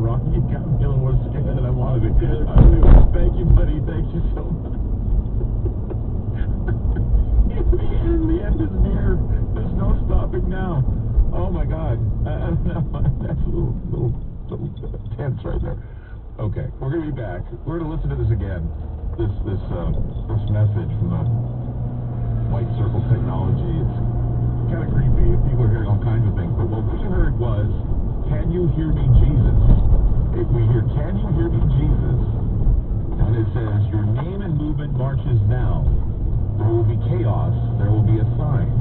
Rocky, you got me a little more scared than I wanted to. Thank you, buddy. Thank you so much. The end is near. There's no stopping now. Oh my God. That's a little tense right there. Okay, we're gonna be back. We're gonna listen to this again. This message from the White Circle Technology. It's kind of creepy. People are hearing all kinds of things. But what we heard was, "Can you hear me, Jesus?" If we hear, "Can you hear me, Jesus?" and it says, "Your name and movement marches now. There will be chaos. There will be a sign."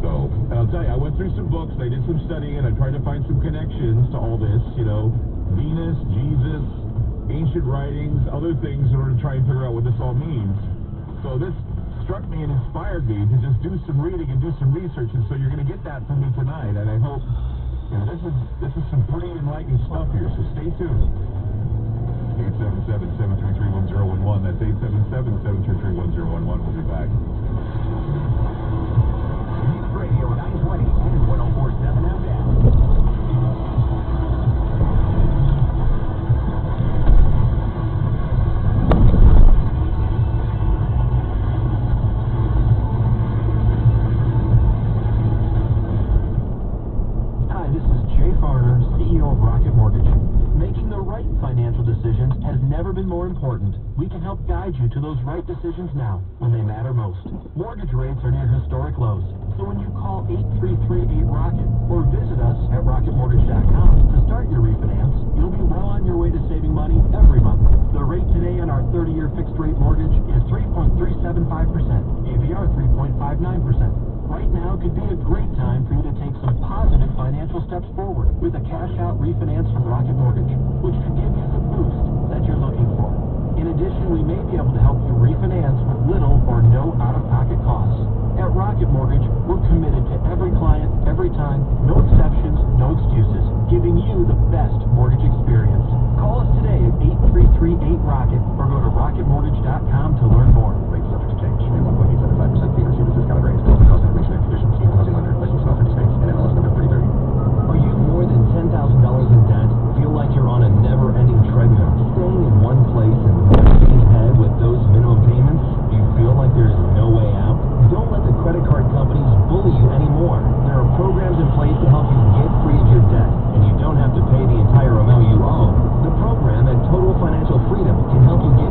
So, I'll tell you, I went through some books, I did some studying, and I tried to find some connections to all this, Venus, Jesus, ancient writings, other things in order to try and figure out what this all means. So this struck me and inspired me to just do some reading and do some research, and so you're going to get that from me tonight, and I hope, this is some pretty enlightening stuff here, so stay tuned. 877-733-1011, that's 877-733-1011, we'll be back. Radio 920 and 104.7 FM. Hi, this is Jay Farner, CEO of Rocket Mortgage. Making the right financial decisions has never been more important. We can help guide you to those right decisions now, when they matter most. Mortgage rates are near historic lows, so when you call 8338-ROCKET or visit us at rocketmortgage.com to start your refinance, you'll be well on your way to saving money every month. The rate today on our 30-year fixed-rate mortgage is 3.375%, APR 3.59%. Right now could be a great time for you to take some positive financial steps forward with a cash-out refinance from Rocket Mortgage, which could give you the boost that you're looking for. In addition, we may be able to help you refinance with little or no out-of-pocket costs. At Rocket Mortgage, we're committed to every client, every time, no exceptions, no excuses, giving you the best mortgage experience. Call us today at 8338-ROCKET or go to rocketmortgage.com to learn more. Rates subject to change. 1.875% fee received as discounted rates. Cost and information and conditions. Equal housing lender. License in all 50 states. And MLS number 3030. Are you more than $10,000 in debt? Feel like you're on a never-ending treadmill, staying in one place and pushing ahead with those minimum payments? Do you feel like there's no way out? Don't let the credit card companies bully you anymore. There are programs in place to help you get free of your debt, and you don't have to pay the entire amount you owe. The program at Total Financial Freedom can help you get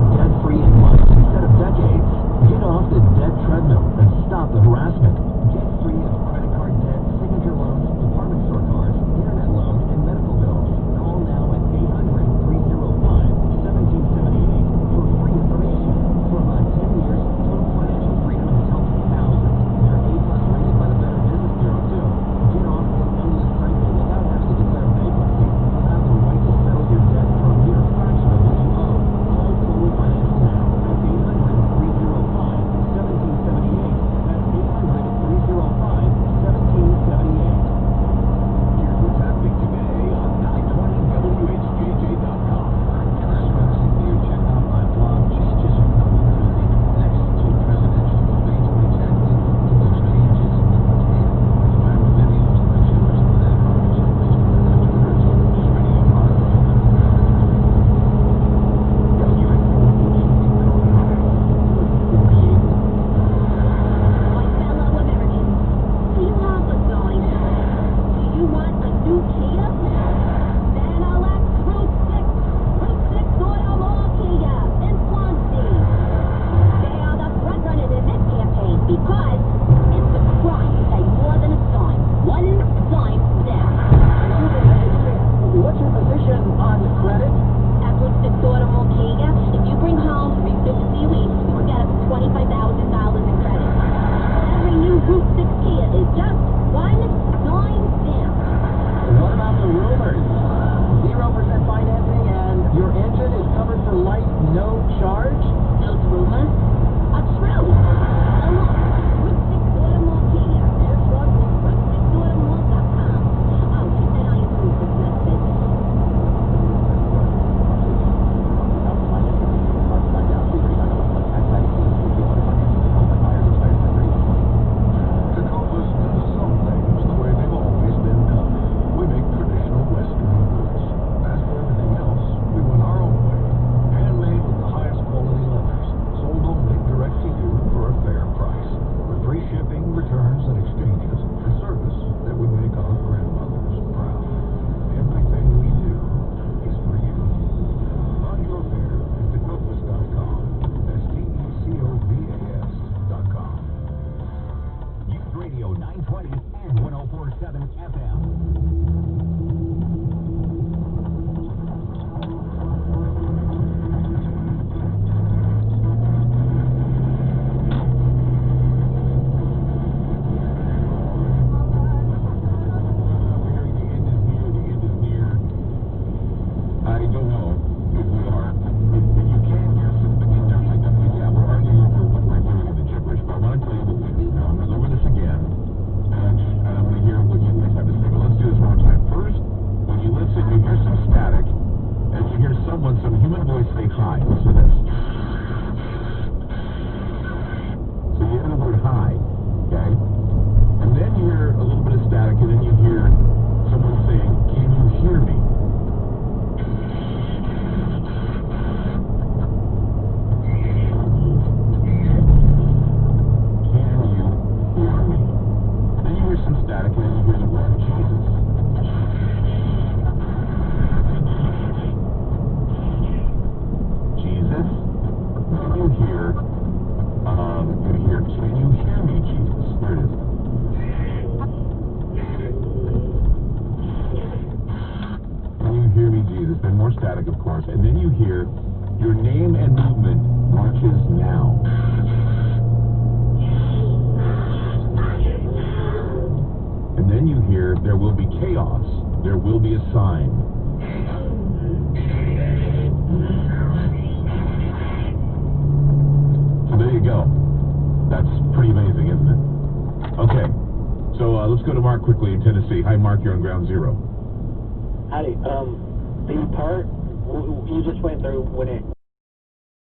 go know if we are, if you can hear something in there like that. But yeah, we're arguing over what we're hearing in the gibberish, but I want to tell you what we do. Now, I'm going to go over this again, and I'm going to hear what you guys have to say. But let's do this one more time. First, when you listen, you hear some static, and you hear someone, some human voice say hi. Listen to this. So you hear the word hi, okay? And then you hear a little bit of static, and then you hear someone saying, can you hear me? Can you hear me? Then you hear some static, and then you hear the word Jesus. Jesus? Then you hear, can you hear me, Jesus? There it is. Hear me, Jesus. Then more static, of course. And then you hear your name and movement marches now. And then you hear there will be chaos. There will be a sign. So there you go. That's pretty amazing, isn't it? Okay. So let's go to Mark quickly in Tennessee. Hi, Mark. You're on ground zero. Howdy. The part you just went through when